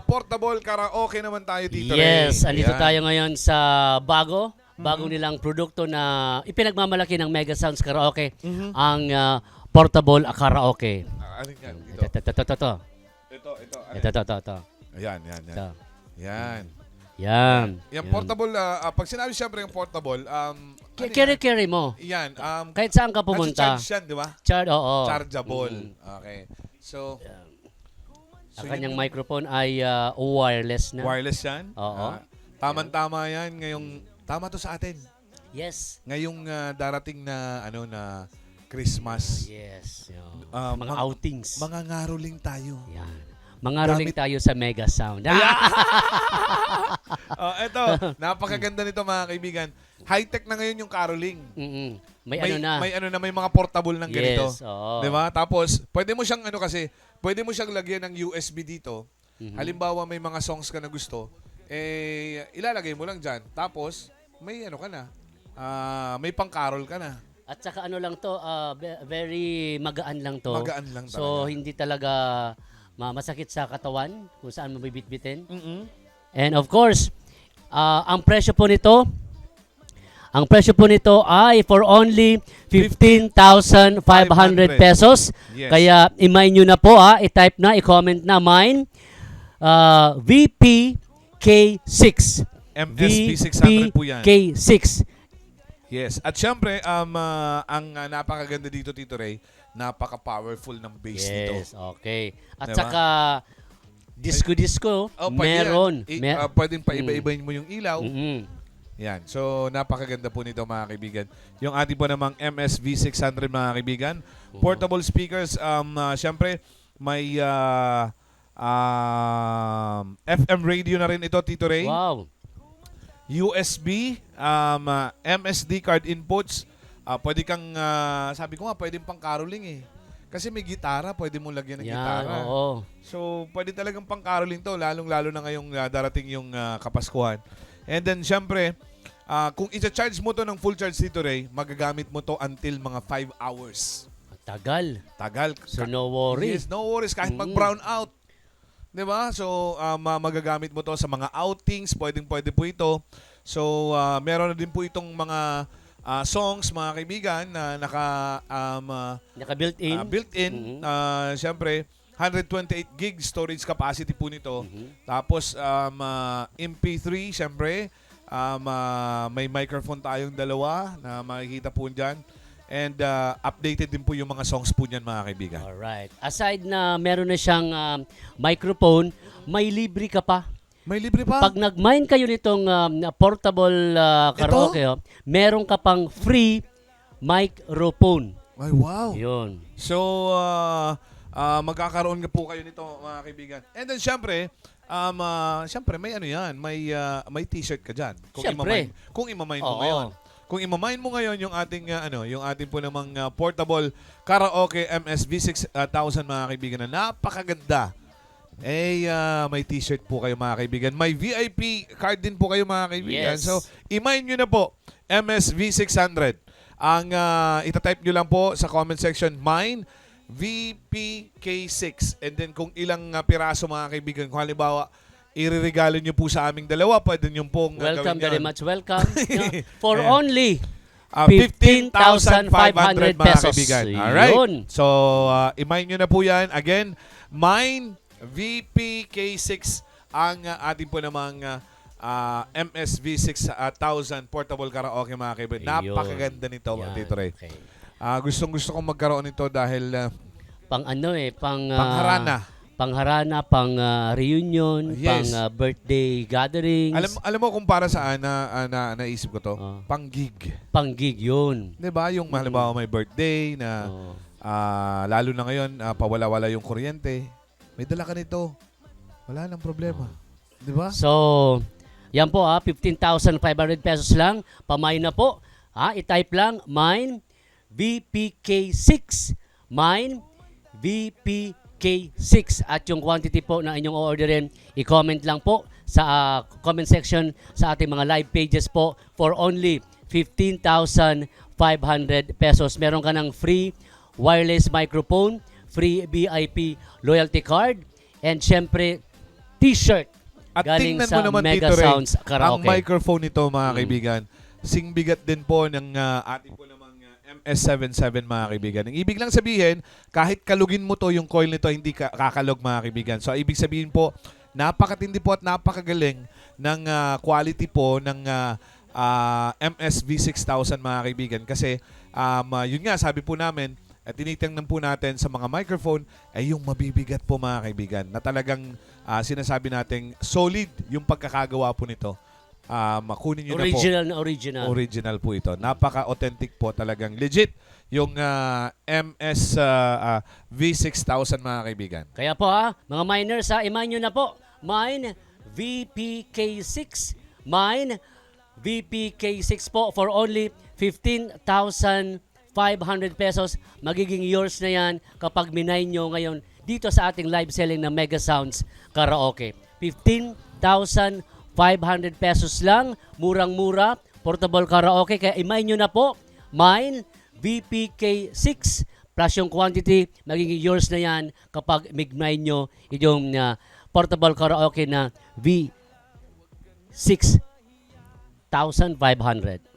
portable karaoke naman tayo dito. Yes, Ray. andito Ayan. tayo ngayon sa bagong nilang produkto na ipinagmamalaki ng Mega Sounds Karaoke, ang portable karaoke. Ano yan? Dito. Ito. Ito. Ano? Ito. Ayan. Ito. Yan. Yan. Yung portable, pag sinabi siyempre yung portable, Carry mo. yan, Kahit saan ka pumunta. charge yan, di ba? Oo. Chargeable. Okay. So, Ang kanyang microphone ay wireless na. wireless yan. Oo. Tama yan ngayong, tama to sa atin. Yes. Ngayong darating na, Christmas. Yes. mga- Mga outings. Mga ngaroling tayo. Yan. Mangaroling tayo sa Mega Sound. Eto, napakaganda nito mga kaibigan. High-tech na ngayon yung caroling. May mga portable ng ganito. Yes, oo. 'Di ba? Tapos, pwede mo siyang pwede mo siyang lagyan ng USB dito. Halimbawa may mga songs ka na gusto, ilalagay mo lang diyan. Tapos, may ka na. May pang-carol ka na. At saka lang to, very magaan lang to. Magaan lang talaga. So, hindi talaga masakit sa katawan kung saan mo bibitbitin. And of course, ang presyo po nito ay for only 15,500 pesos. Yes. Kaya imay nyo na po, i-type na, i-comment na mine. VPK6. MSB 600 po yan. VPK6. Yes. At syempre, ang napakaganda dito, Tito Ray, napaka-powerful ng bass nito. Yes, okay. At Diba? saka, disco, Pwede meron. yan. Pwedeng paiba-ibahin mo yung ilaw. Yan. So, napakaganda po nito mga kaibigan. Yung ating po namang MSV 600 mga kaibigan. Portable speakers. Siyempre, may FM radio na rin ito, Tito Ray. Wow. USB, MSD card inputs. Pwede kang, sabi ko nga, pwede pang caroling eh. Kasi may gitara, pwede mong lagyan ng gitara. Oo. So, pwede talagang pang caroling to, lalong-lalo na ngayong darating yung Kapaskuhan. And then, syempre, kung i-charge mo to ng full charge dito, Ray, magagamit mo to until mga 5 hours. Tagal. Tagal. So, no worry. Yes, no worries. Kahit mag-brown out. Diba? So, magagamit mo to sa mga outings. Pwede po ito. So, meron na din po itong mga songs, mga kaibigan, na Naka-built-in. built-in. Siyempre, 128 gig storage capacity po nito. Tapos, MP3, siyempre, may microphone tayong dalawa na makikita po dyan. And updated din po yung mga songs po niyan, mga kaibigan. Alright. Aside na meron na siyang microphone, may libre ka pa. May libre pa? Pag nag-mine kayo nitong portable karaoke, meron ka pang free microphone. Ay, wow. Yun. So, magkakaroon nga po kayo nito, mga kaibigan. And then, syempre, may may t-shirt ka dyan. Syempre. Kung imamine mo Oo. ngayon. Kung imamine mo ngayon yung ating yung ating po namang portable karaoke MSV 6000, mga kaibigan, na napakaganda. May t-shirt po kayo, mga kaibigan. May VIP card din po kayo, mga kaibigan. Yes. So, imine nyo na po MSV 600. Ang itatype nyo lang po sa comment section, mine VPK6. And then kung ilang piraso, mga kaibigan, kung halimbawa iririgalo nyo po sa aming dalawa, pwede nyo pong Welcome, gawin very yan. much welcome. For Ayan. only 15,500 15,500 mga pesos. kaibigan. Alright. Yun. So, imine nyo na po yan. Again, mine VPK6 ang ating po namang MSV 6000 portable karaoke, mga kaibigan. Ayun. Napakaganda nito, Yan. Tito Ray. Okay. Gustong-gusto kong magkaroon nito dahil pangharana. Pangharana, pang reunion, Yes. pang birthday gatherings. Alam mo kung para saan naisip ko to? Pang-gig. Pang gig yun. 'Di ba? Yung halimbawa may birthday na lalo na ngayon pawala-wala yung kuryente. May dala ka nito. Wala nang problema. 'Di ba? So, yan po 15,500 pesos lang. Pamay na po. I-type lang mine VPK6. Mine VPK6. At yung quantity po na inyong orderin, i-comment lang po sa comment section sa ating mga live pages po for only 15,500 pesos. Meron ka ng free wireless microphone, free VIP loyalty card, and syempre, t-shirt At galing tingnan mo sa naman Mega dito, Ray, Sounds ang Karaoke. microphone nito, mga kaibigan, singbigat din po ng ating po namang MS77, mga kaibigan. Ang ibig lang sabihin, kahit kalugin mo to yung coil nito, hindi kakalog, mga kaibigan. So, ibig sabihin po, napakatindi po at napakagaling ng quality po ng MSV6000, mga kaibigan. Kasi, yun nga, sabi po namin, at tinitingnan po natin sa mga microphone ay yung mabibigat po, mga kaibigan, na talagang sinasabi nating solid yung pagkakagawa po nito. Makunin nyo na po. Original na original. Original po ito. Napaka-authentic po, talagang legit yung MS V6000, mga kaibigan. Kaya po mga miners imahin nyo na po. Mine VPK6. Mine VPK6 po for only 15,500 pesos. Magiging yours na yan kapag minay nyo ngayon dito sa ating live selling na Mega Sounds Karaoke. 15,500 pesos lang. Murang-mura. Portable karaoke. Kaya imahin nyo na po. Mine VPK6 plus yung quantity, magiging yours na yan kapag migmay nyo yung portable karaoke na V6500.